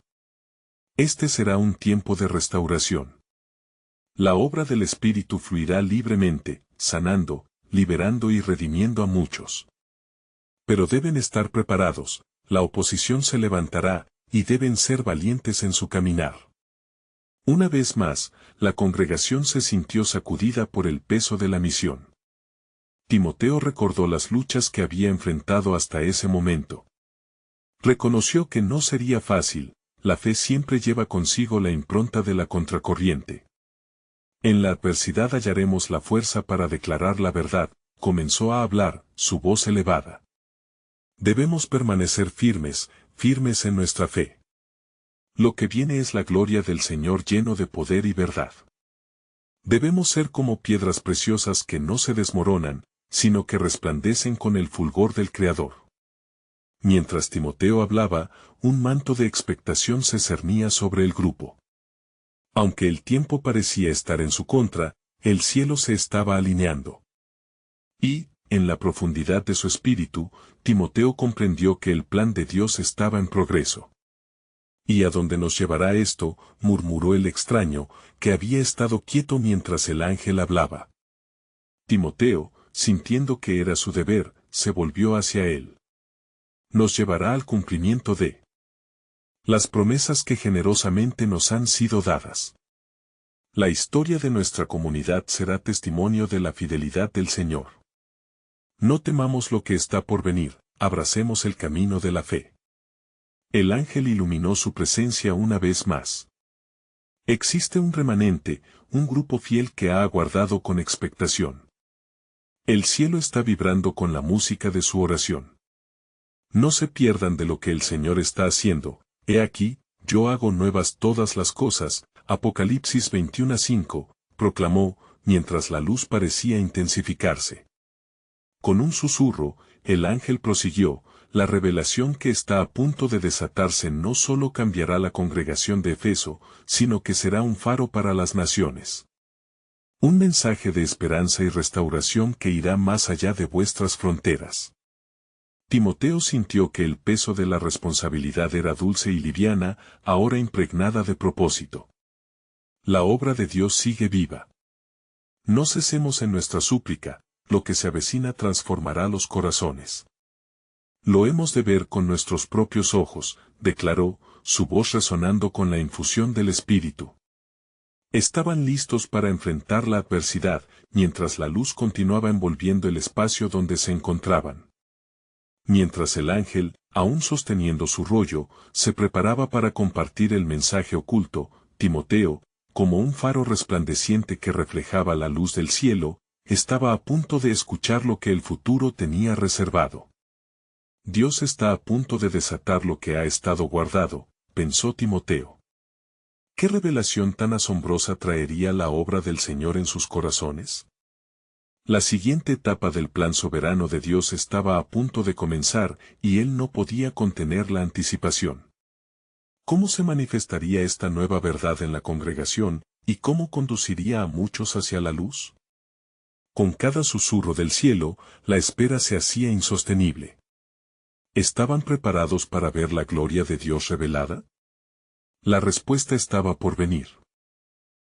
Este será un tiempo de restauración. La obra del Espíritu fluirá libremente, sanando, liberando y redimiendo a muchos. Pero deben estar preparados, la oposición se levantará, y deben ser valientes en su caminar. Una vez más, la congregación se sintió sacudida por el peso de la misión. Timoteo recordó las luchas que había enfrentado hasta ese momento. Reconoció que no sería fácil, la fe siempre lleva consigo la impronta de la contracorriente. En la adversidad hallaremos la fuerza para declarar la verdad, comenzó a hablar, su voz elevada. Debemos permanecer firmes, firmes en nuestra fe. Lo que viene es la gloria del Señor lleno de poder y verdad. Debemos ser como piedras preciosas que no se desmoronan, sino que resplandecen con el fulgor del Creador. Mientras Timoteo hablaba, un manto de expectación se cernía sobre el grupo. Aunque el tiempo parecía estar en su contra, el cielo se estaba alineando. Y, en la profundidad de su espíritu, Timoteo comprendió que el plan de Dios estaba en progreso. ¿Y a dónde nos llevará esto?, murmuró el extraño, que había estado quieto mientras el ángel hablaba. Timoteo, sintiendo que era su deber, se volvió hacia él. Nos llevará al cumplimiento de las promesas que generosamente nos han sido dadas. La historia de nuestra comunidad será testimonio de la fidelidad del Señor. No temamos lo que está por venir, abracemos el camino de la fe. El ángel iluminó su presencia una vez más. Existe un remanente, un grupo fiel que ha aguardado con expectación. El cielo está vibrando con la música de su oración. No se pierdan de lo que el Señor está haciendo. He aquí, yo hago nuevas todas las cosas. Apocalipsis 21:5, proclamó, mientras la luz parecía intensificarse. Con un susurro, el ángel prosiguió, la revelación que está a punto de desatarse no solo cambiará la congregación de Efeso, sino que será un faro para las naciones. Un mensaje de esperanza y restauración que irá más allá de vuestras fronteras. Timoteo sintió que el peso de la responsabilidad era dulce y liviana, ahora impregnada de propósito. La obra de Dios sigue viva. No cesemos en nuestra súplica, lo que se avecina transformará los corazones. Lo hemos de ver con nuestros propios ojos, declaró, su voz resonando con la infusión del Espíritu. Estaban listos para enfrentar la adversidad, mientras la luz continuaba envolviendo el espacio donde se encontraban. Mientras el ángel, aún sosteniendo su rollo, se preparaba para compartir el mensaje oculto, Timoteo, como un faro resplandeciente que reflejaba la luz del cielo, estaba a punto de escuchar lo que el futuro tenía reservado. Dios está a punto de desatar lo que ha estado guardado, pensó Timoteo. ¿Qué revelación tan asombrosa traería la obra del Señor en sus corazones? La siguiente etapa del plan soberano de Dios estaba a punto de comenzar y él no podía contener la anticipación. ¿Cómo se manifestaría esta nueva verdad en la congregación y cómo conduciría a muchos hacia la luz? Con cada susurro del cielo, la espera se hacía insostenible. ¿Estaban preparados para ver la gloria de Dios revelada? La respuesta estaba por venir.